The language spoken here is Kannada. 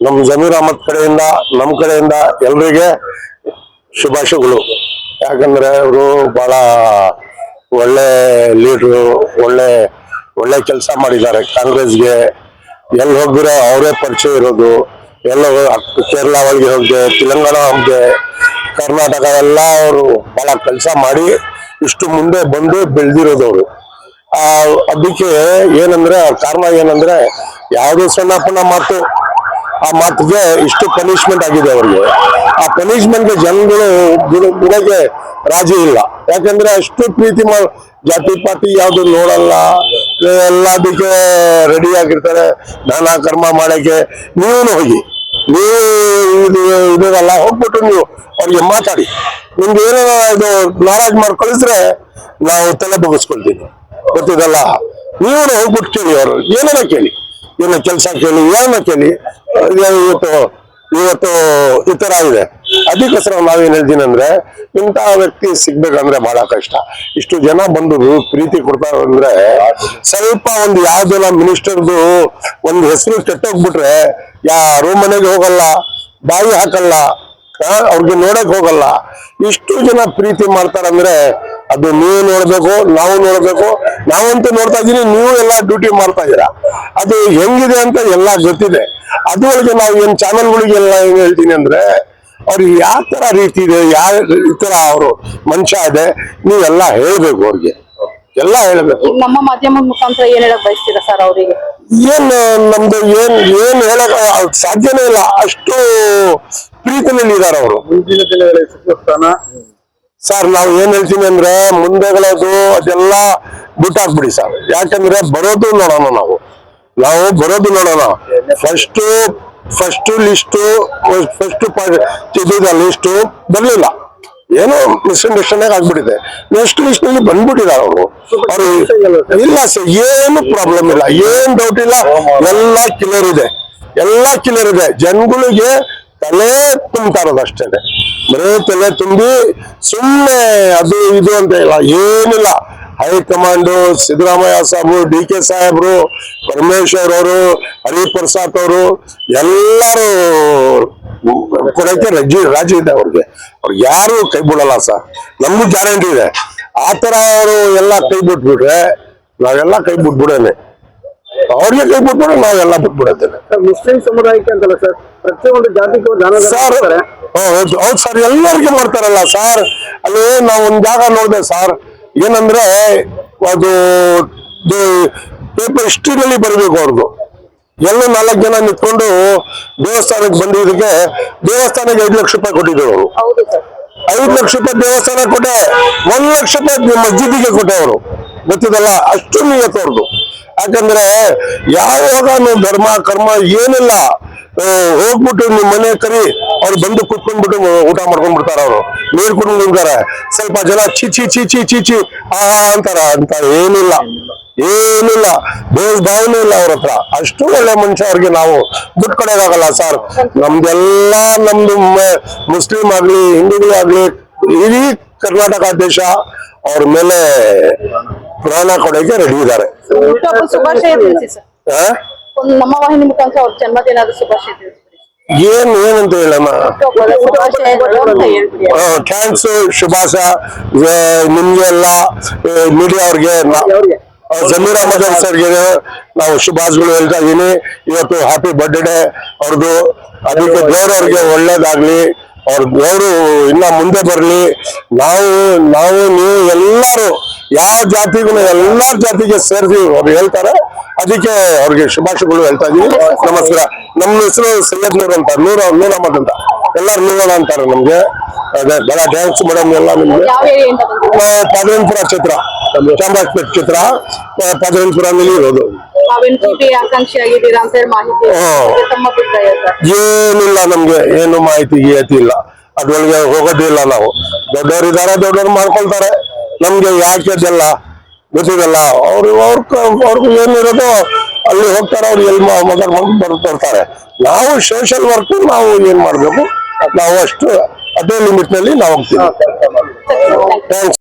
ನಮ್ಮ ಜಮೀರ್ ಅಹಮದ್ ಕಡೆಯಿಂದ ನಮ್ಮ ಕಡೆಯಿಂದ ಎಲ್ರಿಗೆ ಶುಭಾಶಯಗಳು. ಯಾಕಂದ್ರೆ ಅವರು ಬಹಳ ಒಳ್ಳೆ ಲೀಡ್ರು, ಒಳ್ಳೆ ಒಳ್ಳೆ ಕೆಲಸ ಮಾಡಿದ್ದಾರೆ ಕಾಂಗ್ರೆಸ್ಗೆ. ಎಲ್ಲಿ ಹೋಗಿದ್ರೆ ಅವರೇ ಪರಿಚಯ ಇರೋದು. ಎಲ್ಲ ಕೇರಳ ಒಳಗೆ ಹೋಗಿದೆ, ತೆಲಂಗಾಣ ಹೋಗಿದೆ, ಕರ್ನಾಟಕ ಎಲ್ಲ ಅವರು ಬಹಳ ಕೆಲಸ ಮಾಡಿ ಇಷ್ಟು ಮುಂದೆ ಬಂದು ಬೆಳೆದಿರೋದವರು. ಅದಕ್ಕೆ ಏನಂದ್ರೆ ಕಾರಣ ಏನಂದ್ರೆ ಯಾವುದೋ ಸಣ್ಣ ಪುಣ್ಣ ಮಾತು, ಆ ಮಾತಿಗೆ ಇಷ್ಟು ಪನಿಷ್ಮೆಂಟ್ ಆಗಿದೆ ಅವ್ರಿಗೆ. ಆ ಪನಿಷ್ಮೆಂಟ್ಗೆ ಜನಗಳು ಬಿಡಕ್ಕೆ ರಾಜಿ ಇಲ್ಲ. ಯಾಕಂದ್ರೆ ಅಷ್ಟು ಪ್ರೀತಿ ಜಾತಿ ಪಾತಿ ಯಾವ್ದು ನೋಡಲ್ಲ, ಎಲ್ಲದಕ್ಕೆ ರೆಡಿ ಆಗಿರ್ತಾರೆ ದಾನ ಕರ್ಮ ಮಾಡಕ್ಕೆ. ನೀವು ಹೋಗಿ, ನೀವು ಇದಲ್ಲ ಹೋಗ್ಬಿಟ್ಟು ನೀವು ಅವ್ರಿಗೆ ಮಾತಾಡಿ, ನಿಮ್ಗೆ ಏನೋ ಇದು ನಾರಾಜ್ ಮಾಡ್ಕೊಳಿದ್ರೆ ನಾವು ತಲೆ ಬಗ್ಗಿಸ್ಕೊಳ್ತೀವಿ, ಗೊತ್ತಿದಲ್ಲ. ನೀವು ಹೋಗ್ಬಿಟ್ಟು ಕೇಳಿ, ಅವರು ಏನಾರ ಕೇಳಿ, ಏನೋ ಕೆಲಸ ಕೇಳಿ, ಏನೋ ಕೇಳಿ. ಇವತ್ತು ಈ ತರ ಇದೆ. ಅದಕ್ಕೋಸ್ಕರ ನಾವೇನ್ ಹೇಳ್ತೀನಿ ಅಂದ್ರೆ, ಇಂತಹ ವ್ಯಕ್ತಿ ಸಿಗ್ಬೇಕಂದ್ರೆ ಬಹಳ ಕಷ್ಟ. ಇಷ್ಟು ಜನ ಬಂದು ಪ್ರೀತಿ ಕೊಡ್ತಾರೆ ಅಂದ್ರೆ, ಸ್ವಲ್ಪ ಒಂದು ಯಾವ್ದೆಲ್ಲ ಮಿನಿಸ್ಟರ್ದು ಒಂದು ಹೆಸರು ಕೆಟ್ಟೋಗ್ಬಿಟ್ರೆ ಯಾರು ಮನೆಗೆ ಹೋಗಲ್ಲ, ಬಾಯಿ ಹಾಕಲ್ಲ, ಅವ್ರಿಗೆ ನೋಡಕ್ ಹೋಗಲ್ಲ. ಇಷ್ಟು ಜನ ಪ್ರೀತಿ ಮಾಡ್ತಾರಂದ್ರೆ ಅದು ನೀವು ನೋಡ್ಬೇಕು, ನಾವು ನೋಡ್ಬೇಕು. ನಾವಂತೂ ನೋಡ್ತಾ ಇದೀನಿ, ನೀವು ಎಲ್ಲ ಡ್ಯೂಟಿ ಮಾಡ್ತಾ ಇದೀರಾ. ಅದು ಹೆಂಗಿದೆ ಅಂತ ಎಲ್ಲ ಗೊತ್ತಿದೆ. ಅದ್ರೊಳಗೆ ನಾವು ಏನ್ ಚಾನಲ್ಗಳಿಗೆಲ್ಲ ಏನ್ ಹೇಳ್ತೀನಿ ಅಂದ್ರೆ, ಅವ್ರಿಗೆ ಯಾವ ತರ ರೀತಿ ಇದೆ, ಯಾವ ಈ ತರ ಅವರು ಮನುಷ್ಯ ಇದೆ, ನೀವೆಲ್ಲ ಹೇಳ್ಬೇಕು ಅವ್ರಿಗೆ, ಎಲ್ಲ ಹೇಳ್ಬೇಕು. ನಮ್ಮ ಮಾಧ್ಯಮದ ಮುಖಾಂತರ ಏನ್ ಹೇಳಕ್ ಬಯಸ್ತೀರಾ ಸರ್ ಅವರಿಗೆ? ಏನ್ ನಮ್ದು ಏನ್ ಹೇಳಕ್ ಸಾಧ್ಯನೇ ಇಲ್ಲ, ಅಷ್ಟು ಪ್ರೀತಿನಲ್ಲಿ ಇದಾರೆ ಅವರು. ಮುಂದಿನ ದಿನಗಳ ಸರ್ ನಾವು ಏನ್ ಹೇಳ್ತೀನಿ ಅಂದ್ರೆ, ಮುಂದೆಗಳದು ಅದೆಲ್ಲ ಬಿಟ್ಟಾಕ್ಬಿಡಿ ಸರ್. ಯಾಕಂದ್ರೆ ಬರೋದು ನೋಡೋಣ, ನಾವು ಬರೋದು ನೋಡೋಣ. ಫಸ್ಟ್ ಲಿಸ್ಟು ಲಿಸ್ಟು ಬರ್ಲಿಲ್ಲ, ಏನೋ ಮಿಸ್ಅಂಡರ್ಸ್ಟ್ಯಾಂಡಿಂಗ್ ಆಗ್ಬಿಟ್ಟಿದೆ. ನೆಕ್ಸ್ಟ್ ಲಿಸ್ಟ್ ನಲ್ಲಿ ಬಂದ್ಬಿಟ್ಟಿದ್ದಾರೆ ಅವರು. ಇಲ್ಲ ಸರ್, ಏನು ಪ್ರಾಬ್ಲಮ್ ಇಲ್ಲ, ಏನ್ ಡೌಟ್ ಇಲ್ಲ, ಎಲ್ಲ ಕ್ಲಿಯರ್ ಇದೆ, ಎಲ್ಲ ಕ್ಲಿಯರ್ ಇದೆ. ಜನಗಳಿಗೆ ತಲೆ ತುಂಬ್ತಾ ಇರೋದು ಅಷ್ಟೇ, ಬರೇ ತಲೆ ತುಂಬಿ ಸುಮ್ಮನೆ ಅದು ಇದು ಅಂತ ಇಲ್ಲ, ಏನಿಲ್ಲ. ಹೈಕಮಾಂಡು, ಸಿದ್ದರಾಮಯ್ಯ ಸಾಹೇಬರು, DK ಸಾಹೇಬ್ರು, ಪರಮೇಶ್ವರ್ ಅವರು, ಹರಿಪ್ರಸಾದ್ ಅವರು ಎಲ್ಲರೂ ಕೊಡಕ್ಕೆ ರಾಜಿ ಇದೆ ಅವ್ರಿಗೆ. ಅವ್ರಿಗೆ ಯಾರು ಕೈ ಬಿಡಲ್ಲ ಸರ್, ನಮಗೂ ಗ್ಯಾರಂಟಿ ಇದೆ. ಆತರ ಅವರು ಎಲ್ಲ ಕೈ ಬಿಟ್ಬಿಟ್ರೆ ನಾವೆಲ್ಲ ಕೈ ಬಿಟ್ಬಿಡೇನೆ, ಅವ್ರಿಗೆ ಕೈ ಬಿಟ್ಬಿಟ್ರೆ ನಾವೆಲ್ಲ ಬಿಟ್ಬಿಡತ್ತೇನೆ. ಮುಸ್ಲಿಂ ಸಮುದಾಯಕ್ಕೆ ಅಂತಲ್ಲ ಸರ್, ಪ್ರತಿಯೊಂದು ಜಾತಿಗೂ ಸರ್ ಹೌದು ಸರ್, ಎಲ್ಲರಿಗೂ ಮಾಡ್ತಾರಲ್ಲ ಸರ್. ಅಲ್ಲಿ ನಾವು ಒಂದ್ ಜಾಗ ನೋಡಿದೆ ಸರ್, ಏನಂದ್ರೆ ಅದು ಪೇಪರ್ ಹಿಸ್ಟ್ರಿನಲ್ಲಿ ಬರ್ಬೇಕು ಅವ್ರದ್ದು. ಎಲ್ಲ 4 ಜನ ನಿಂತ್ಕೊಂಡು ದೇವಸ್ಥಾನಕ್ಕೆ ಬಂದಿದ್ದಕ್ಕೆ ದೇವಸ್ಥಾನಕ್ಕೆ 5 ಲಕ್ಷ ರೂಪಾಯಿ ಕೊಟ್ಟಿದ್ರು ಅವರು. 5 ಲಕ್ಷ ರೂಪಾಯಿ ದೇವಸ್ಥಾನ ಕೊಟ್ಟೆ, 1 ಲಕ್ಷ ರೂಪಾಯಿ ಮಸ್ಜಿದಿಗೆ ಕೊಟ್ಟೆ ಅವರು, ಗೊತ್ತಿದಲ್ಲ. ಅಷ್ಟು ನಿಯತ್ತು ಅವ್ರದ್ದು. ಯಾಕಂದ್ರೆ ಯಾವಾಗ ಧರ್ಮ ಕರ್ಮ ಏನಿಲ್ಲ, ಹೋಗ್ಬಿಟ್ಟು ನಿಮ್ ಮನೆ ಕರಿ, ಅವ್ರು ಬಂದು ಕುತ್ಕೊಂಡ್ಬಿಟ್ಟು ಊಟ ಮಾಡ್ಕೊಂಡ್ಬಿಡ್ತಾರ. ಅವರು ನೀರು ಕುಡ್ಕೊಂಡು ನಿಂತಾರೆ. ಸ್ವಲ್ಪ ಜನ ಚೀಚಿ ಚೀಚಿ ಚೀಚಿ ಅಂತಾರ, ಅಂತ ಏನಿಲ್ಲ, ಬೇಸ್ ಭಾವನೆ ಇಲ್ಲ ಅವ್ರ ಹತ್ರ. ಅಷ್ಟು ಒಳ್ಳೆ ಮನುಷ್ಯ. ಅವ್ರಿಗೆ ನಾವು ಬಿಟ್ಕೊಡೋದಾಗಲ್ಲ ಸರ್. ನಮ್ದು ಮುಸ್ಲಿಂ ಆಗ್ಲಿ, ಹಿಂದೂಗಳಾಗ್ಲಿ, ಇಡೀ ಕರ್ನಾಟಕ ದೇಶ ಅವ್ರ ಮೇಲೆ ಪ್ರಾಣ ಕೊಡೋಕೆ ರೆಡಿ ಇದ್ದಾರೆ. ನಮ್ಮ ವಾಹಿನಿ ಮುಖಾಂತರ ಅವ್ರ ಜನ್ಮದಿನದ ಶುಭಾಶಯ ತಿಳಿಸ್ಬಿಡಿ. ಏನಂತ ಹೇಳಮ್ಮ, ಥ್ಯಾಂಕ್ಸ್, ಶುಭಾಶಯ ನಿಮ್ಗೆ ಎಲ್ಲ ಮೀಡಿಯಾ ಅವ್ರಿಗೆ, ಜಮೀರ್ ಅಹಮದ್ ಸರ್ಗೆ ನಾವು ಶುಭಾಶಯಗಳು ಹೇಳ್ತಾ ಇದೀನಿ. ಇವತ್ತು ಹ್ಯಾಪಿ ಬರ್ತ್ಡೇ ಅವ್ರದ್ದು. ಅದಕ್ಕೆ ದೇವರವ್ರಿಗೆ ಒಳ್ಳೇದಾಗ್ಲಿ, ಅವ್ರ ದೇವರು ಇನ್ನ ಮುಂದೆ ಬರ್ಲಿ. ನಾವು ನೀವು ಎಲ್ಲರೂ ಯಾವ ಜಾತಿಗೂ ಎಲ್ಲಾ ಜಾತಿಗೆ ಸೇರಿಸಿ ಅವ್ರು ಹೇಳ್ತಾರೆ. ಅದಕ್ಕೆ ಅವ್ರಿಗೆ ಶುಭಾಶಯಗಳು ಹೇಳ್ತಾ ಇದೀವಿ. ನಮಸ್ಕಾರ. ನಮ್ಮ ಹೆಸರು ಸೈಯದ್ ನೂರ್ ಅಂತ, ನೂರ್ ಅಹಮದ್ ಅಂತ, ಎಲ್ಲಾರು ನೂರ ಅಂತಾರೆ ನಮ್ಗೆ. ಅದೇ ಬಹಳ ಥ್ಯಾಂಕ್ಸ್ ಮೇಡಮ್ ಎಲ್ಲ ನಿಮ್ಗೆ. ಪಾದವೇನ್ಪುರ ಚಿತ್ರ, ಚಾಮರಾಜಪೇಟೆ ಚಿತ್ರ, ಪಾದವೇನ್ಪುರಲ್ಲಿ ಇರೋದು. ಏನಿಲ್ಲ, ನಮ್ಗೆ ಏನು ಮಾಹಿತಿ ಇಲ್ಲ, ಅದ್ರೊಳಗೆ ಹೋಗೋದಿಲ್ಲ ನಾವು. ದೊಡ್ಡವರಿದ್ದಾರೆ, ದೊಡ್ಡವ್ರು ಮಾಡ್ಕೊಳ್ತಾರೆ, ನಮ್ಗೆ ಯಾಕೆ ಅದೆಲ್ಲ ಗೊತ್ತಿದಲ್ಲ. ಅವ್ರಿಗೂ ಏನಿರೋದು ಅಲ್ಲಿ ಹೋಗ್ತಾರೆ, ಅವ್ರು ಎಲ್ಲಿ ಬರ್ತಾರೆ. ನಾವು ಸೋಷಿಯಲ್ ವರ್ಕ್ ನಾವು ಏನ್ ಮಾಡ್ಬೇಕು, ನಾವು ಅಷ್ಟು ಅದೇ ಲಿಮಿಟ್ ನಲ್ಲಿ ನಾವು ಹೋಗ್ತೀವಿ. ಥ್ಯಾಂಕ್ಸ್.